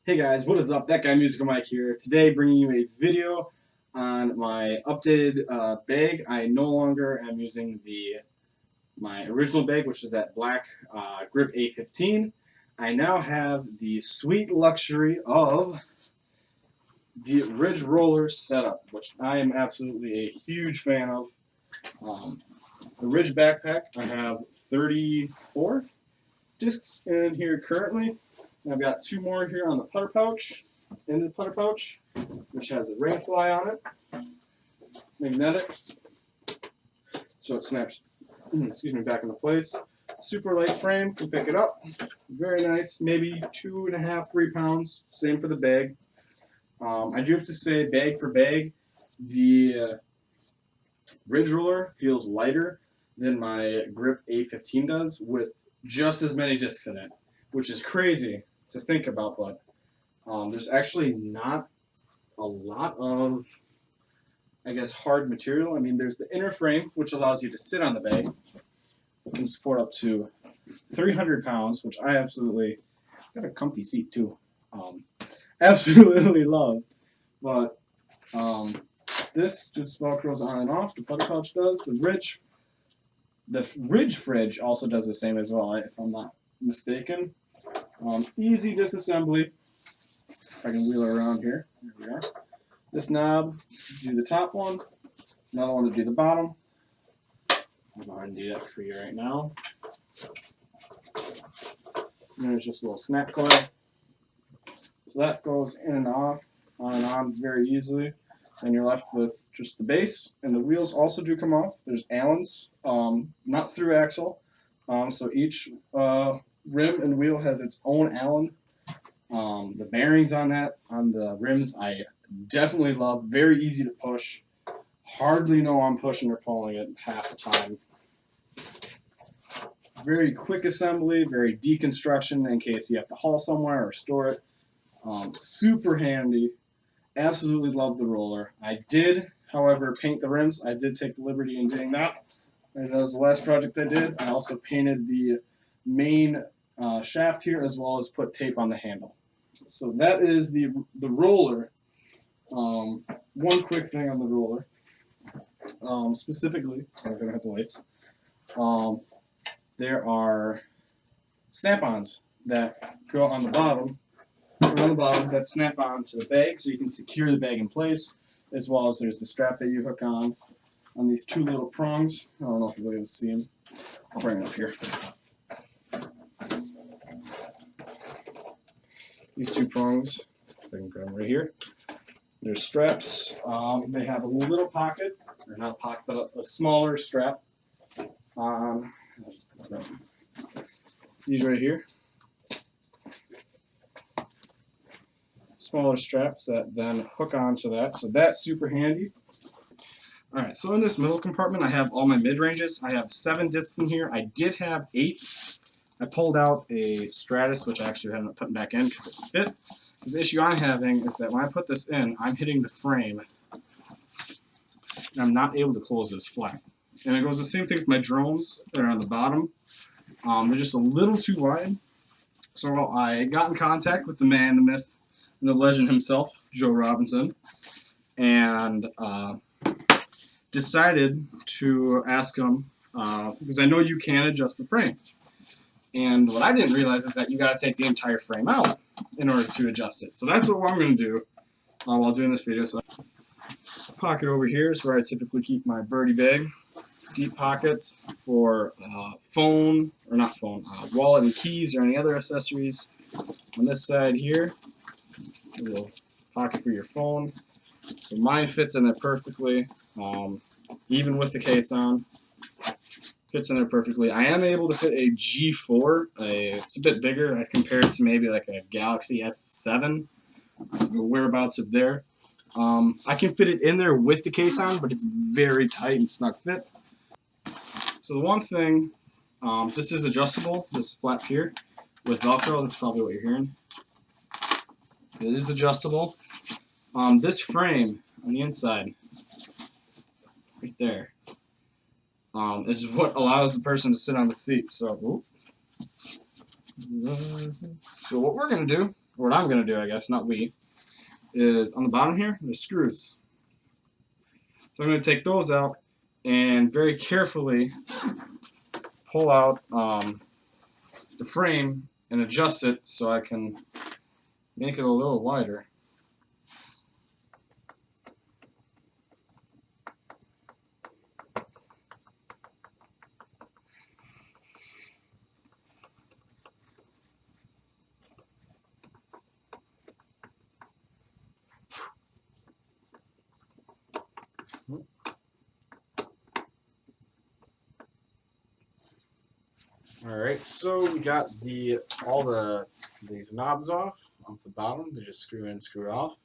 Hey guys, what is up? That guy Musical Mike here. Today bringing you a video on my updated bag. I no longer am using my original bag, which is that black Grip A15. I now have the sweet luxury of the Ridge Roller setup, which I am absolutely a huge fan of. The Ridge backpack, I have 34 discs in here currently. I've got two more here on the putter pouch, in the putter pouch, which has a ring fly on it, magnetics, so it snaps, back into place. Super light frame, can pick it up, very nice, maybe 2.5, 3 pounds, same for the bag. I do have to say, bag for bag, the Ridge Roller feels lighter than my Grip A15 does, with just as many discs in it, which is crazy to think about, but there's actually not a lot of, I guess, hard material. I mean, there's the inner frame, which allows you to sit on the bag. It can support up to 300 pounds, which I absolutely got a comfy seat too. Absolutely love. But this just velcros on and off. The putter pouch does. The Ridge fridge also does the same as well, if I'm not mistaken. Easy disassembly. If I can wheel it around here. There we are. This knob, do the top one. Another one to do the bottom. I'll go ahead and do that for you right now. And there's just a little snap coil. So that goes in and off, on and on very easily. And you're left with just the base, and the wheels also do come off. There's Allens, not through axle. So each rim and wheel has its own Allen. The bearings on the rims, I definitely love. Very easy to push. Hardly know I'm pushing or pulling it half the time. Very quick assembly, very deconstruction in case you have to haul somewhere or store it. Super handy. Absolutely love the roller. I did, however, paint the rims. I did take the liberty in doing that. And that was the last project I did. I also painted the main shaft here, as well as put tape on the handle. So that is the roller. One quick thing on the roller, specifically, so I'm gonna hit the lights. There are snap-ons that go on the bottom, that snap on to the bag, so you can secure the bag in place, as well as there's the strap that you hook on these two little prongs. I don't know if you'll be able to see them. I'll bring it up here. These two prongs, I can grab them right here. There's straps. They have a little pocket, or not a pocket, but a smaller strap. These right here. Smaller straps that then hook onto that, so that's super handy. Alright, so in this middle compartment I have all my mid-ranges. I have 7 discs in here. I did have 8. I pulled out a Stratus, which I actually haven't put back in because it fit. The issue I'm having is that when I put this in, I'm hitting the frame and I'm not able to close this flat. And it goes the same thing with my drones that are on the bottom. They're just a little too wide. So I got in contact with the man, the myth, and the legend himself, Joe Robinson, and decided to ask him, because I know you can adjust the frame. And what I didn't realize is that you got to take the entire frame out in order to adjust it. So that's what I'm going to do while doing this video. So pocket over here is where I typically keep my birdie bag. Deep pockets for phone, or not phone, wallet and keys or any other accessories. On this side here, a little pocket for your phone. So mine fits in there perfectly, even with the case on. Fits in there perfectly. I am able to fit a G4. It's a bit bigger compared to maybe like a Galaxy S7, the whereabouts of there. I can fit it in there with the case on, but it's very tight and snug fit. So the one thing, this is adjustable, this flap here, with Velcro. That's probably what you're hearing. It is adjustable. This frame on the inside, right there, is what allows the person to sit on the seat. So what we're going to do what I'm going to do, I guess, not we, is on the bottom here, there's screws. So I'm going to take those out and very carefully pull out the frame and adjust it so I can make it a little wider. Alright, so we got all these knobs off the bottom. They just screw in, screw off.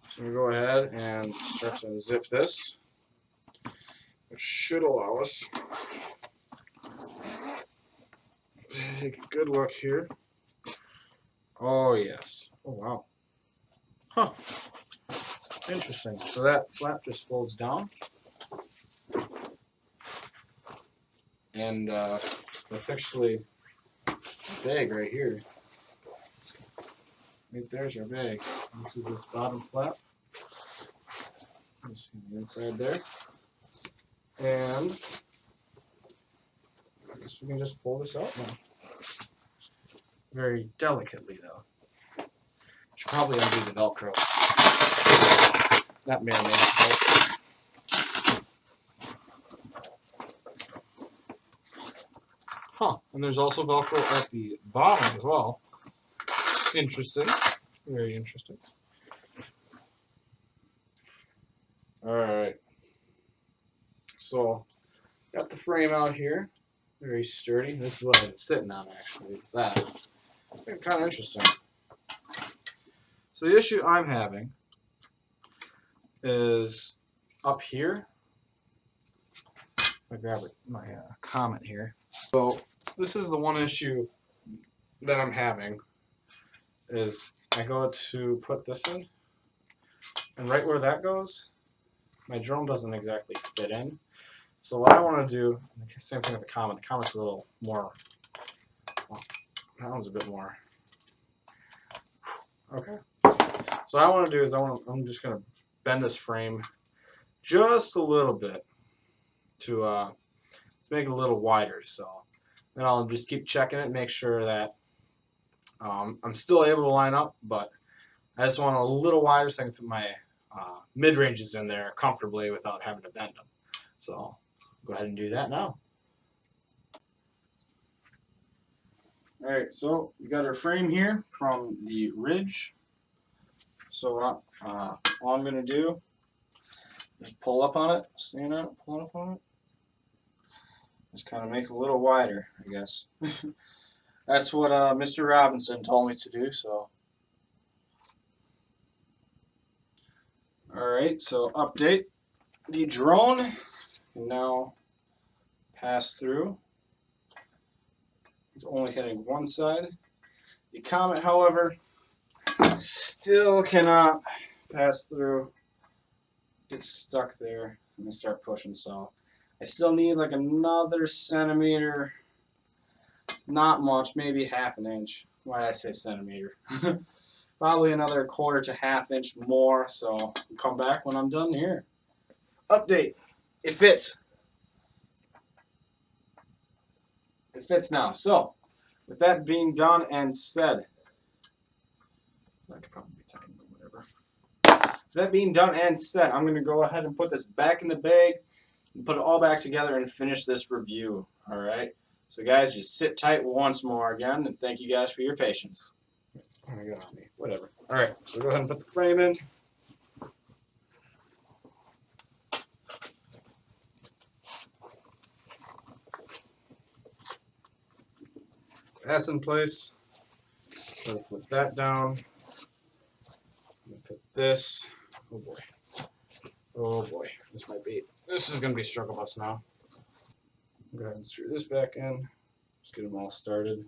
So we go ahead and start to unzip this, which should allow us to take a good look here. Oh yes. Oh wow. Huh. Interesting. So that flap just folds down. And that's actually a bag right here. Right there's your bag. This is this bottom flap. You see the inside there. And I guess we can just pull this out now. Very delicately though. Should probably undo the Velcro. That may or may not help. Huh, and there's also Velcro at the bottom as well. Interesting. Very interesting. Alright. So, got the frame out here. Very sturdy. This is what I've been sitting on actually. It's that. It's kind of interesting. So the issue I'm having is up here. I grab my comment here. So this is the one issue that I'm having is I go to put this in, and right where that goes, my drone doesn't exactly fit in. So what I want to do, same thing with the comment. The comment's a little more, well, that one's a bit more. Okay. So what I want to do is I'm just going to bend this frame just a little bit to make it a little wider. So then I'll just keep checking it, make sure that I'm still able to line up, but I just want it a little wider so I can fit my mid-ranges in there comfortably without having to bend them. So go ahead and do that now. Alright, so we got our frame here from the Ridge. So all I'm going to do is pull up on it, stand on it, pull up on it. Just kind of make it a little wider, I guess. That's what Mr. Robinson told me to do, so. Alright, so update. The drone can now pass through. It's only hitting one side. The Comet, however, still cannot pass through. It's stuck there and start pushing, so I still need like another centimeter. It's not much, maybe half an inch. Why did I say centimeter? Probably another quarter to half inch more, so I'll come back when I'm done here. Update. It fits. It fits now. So, with that being done and said, I could probably tighten it, whatever. That being done and said, I'm going to go ahead and put this back in the bag and put it all back together and finish this review. Alright? So guys, just sit tight once more again, and thank you guys for your patience. Oh my God, whatever. Alright, so go ahead and put the frame in. That's in place. So flip that down. Put this. Oh boy. Oh boy. This is going to be a struggle bus now. Go ahead and screw this back in. Just get them all started.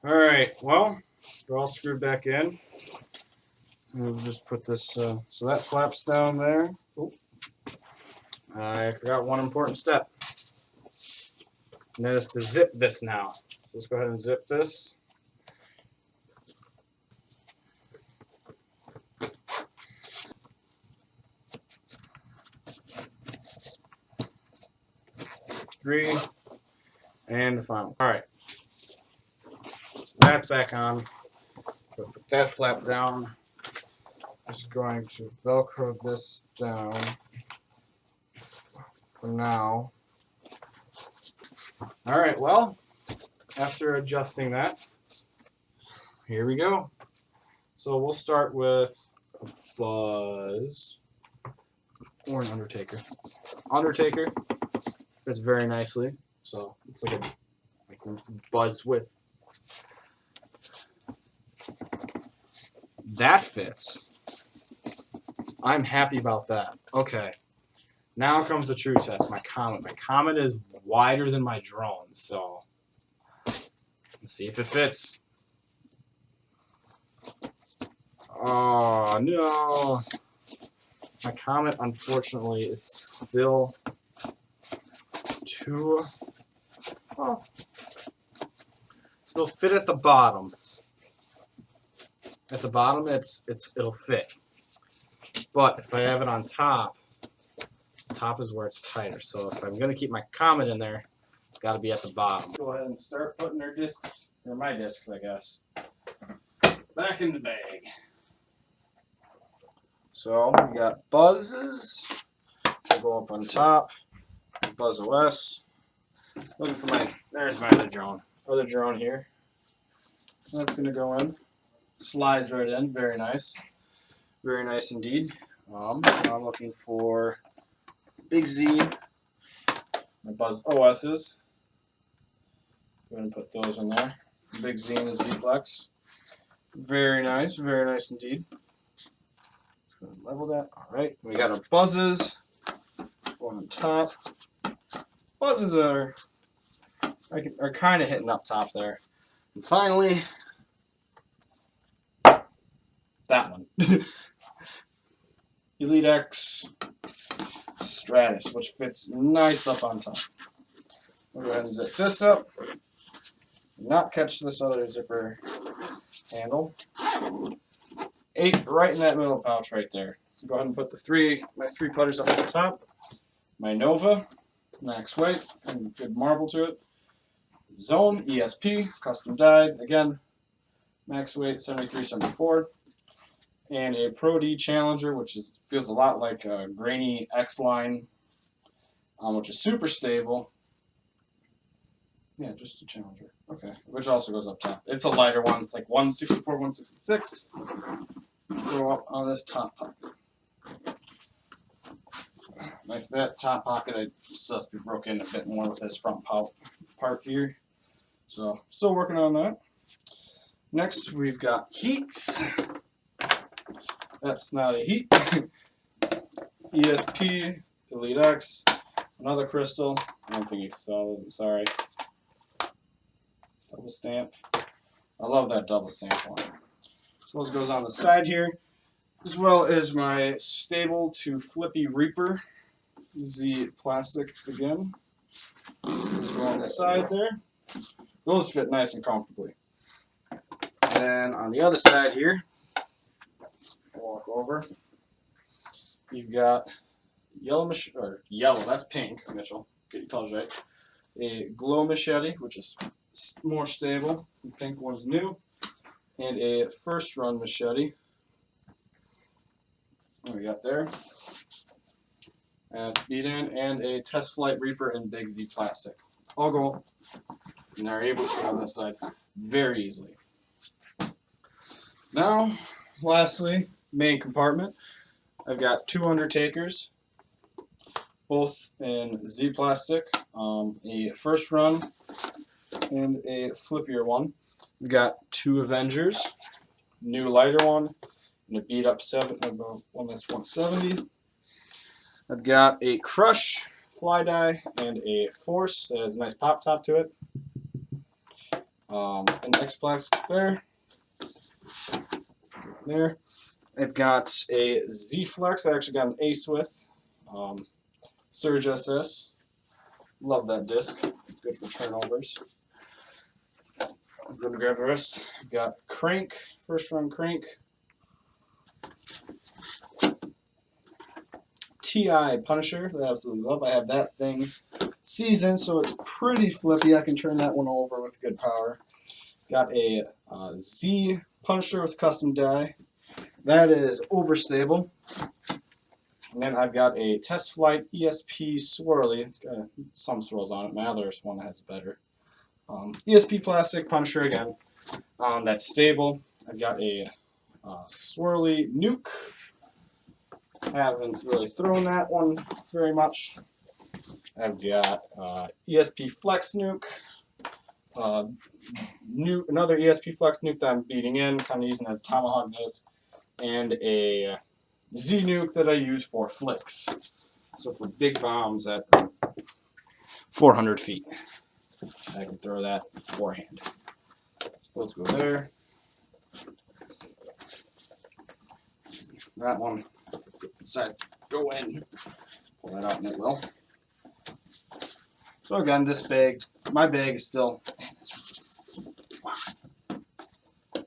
Alright, well, They're all screwed back in. And we'll just put this, so that flaps down there. Oh, I forgot one important step. And that is to zip this now. So let's go ahead and zip this. Three. And the final. All right. So that's back on. So put that flap down. Just going to Velcro this down for now. All right, well, after adjusting that, here we go. So we'll start with a Buzz or an Undertaker. Undertaker fits very nicely, so it's like a Buzz with. That fits. I'm happy about that. Okay. Now comes the true test, my Comet. My Comet is wider than my drone, so let's see if it fits. Oh, no. My Comet, unfortunately, is still too... Well, it'll fit at the bottom. At the bottom, it'll fit. But if I have it on top, top is where it's tighter. So if I'm going to keep my Comet in there, it's got to be at the bottom. Go ahead and start putting our discs, or my discs, I guess, back in the bag. So we got Buzzes. We'll go up on top. Buzz OS. Looking for my, there's my other drone here. That's going to go in. Slides right in. Very nice. Very nice indeed. I'm looking for Big Z, my Buzz OS's. Go ahead and put those in there. Big Z and the Z Flex. Very nice indeed. Level that. All right, we got our Buzzes on top. Buzzes are kind of hitting up top there. And finally, that one. Elite X Stratus, which fits nice up on top. We'll go ahead and zip this up. Not catch this other zipper handle. 8 right in that middle pouch right there. Go ahead and put my three putters up at the top. My Nova, max weight, and good marble to it. Zone ESP, custom dyed, again, max weight 73, 74. And a Pro D Challenger, which feels a lot like a grainy X line, which is super stable. Yeah, just a Challenger. Okay, which also goes up top. It's a lighter one. It's like 164, 166. Go up on this top pocket. Like that top pocket, I just be broke in a bit more with this front part here. So, still working on that. Next, we've got Heats. That's not a Heat. ESP, Elite X, another crystal. I don't think you saw those, I'm sorry. Double stamp. I love that double stamp one. So this goes on the side here, as well as my stable to Flippy Reaper Z plastic again. Those go on the side there. Those fit nice and comfortably. And then on the other side here, walk over. You've got yellow, that's pink, Mitchell. Get your colors right. A glow machete, which is more stable. The pink one's new. And a first run machete. What we got there. Beat in, and a Test Flight Reaper in Big Z plastic. All go, and they're able to fit on this side very easily. Now, lastly, main compartment. I've got 2 Undertakers, both in Z plastic, a first run and a flippier one. We've got 2 Avengers, new lighter one, and a beat up one that's 170. I've got a Crush fly die and a Force that has a nice pop top to it. An X plastic there. there. I've got a Z Flex. I actually got an Ace with Surge SS. Love that disc. Good for turnovers. I'm going to grab the rest. I've got Crank, first run Crank. TI Punisher that I absolutely love. I have that thing seasoned, so it's pretty flippy. I can turn that one over with good power. Got a Z Punisher with custom die. That is overstable. And then I've got a Test Flight ESP Swirly. It's got some swirls on it. My other one has better. ESP plastic Punisher again. That's stable. I've got a Swirly Nuke. Haven't really thrown that one very much. I've got ESP Flex Nuke. Another ESP Flex Nuke that I'm beating in, kind of using as a tomahawk disc. And a Z Nuke that I use for flicks. So for big bombs at 400 feet. I can throw that forehand. So let's go there. That one decided to go in. Pull that out and it will. So again, this bag, my bag is still,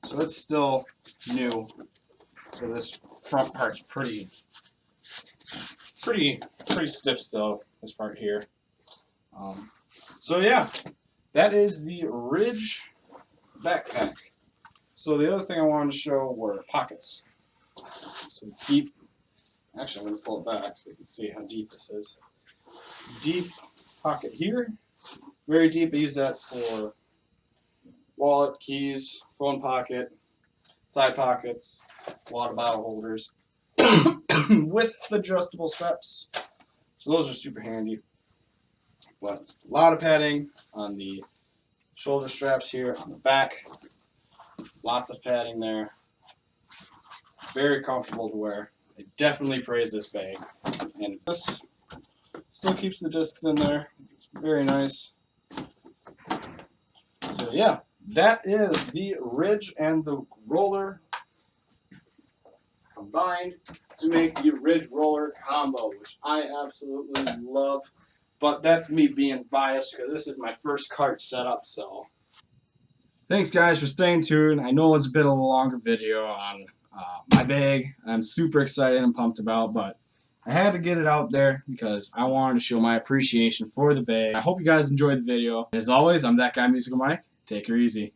so it's still new. So this front part's pretty stiff still, this part here. So yeah, that is the Ridge backpack. So the other thing I wanted to show were pockets. So deep, actually I'm going to pull it back so you can see how deep this is. Deep pocket here, very deep. I use that for wallet, keys, phone pocket, side pockets, water bottle holders with adjustable straps. So those are super handy. But a lot of padding on the shoulder straps here on the back. Lots of padding there. Very comfortable to wear. I definitely praise this bag. And this still keeps the discs in there. It's very nice. So yeah, that is the Ridge and the Roller combined to make the Ridge Roller combo, which I absolutely love. But that's me being biased because this is my first cart setup, so. Thanks guys for staying tuned. I know it's a bit of a longer video on my bag. I'm super excited and pumped about, but I had to get it out there because I wanted to show my appreciation for the bag. I hope you guys enjoyed the video. As always, I'm That Guy Musical Mike. Take her easy.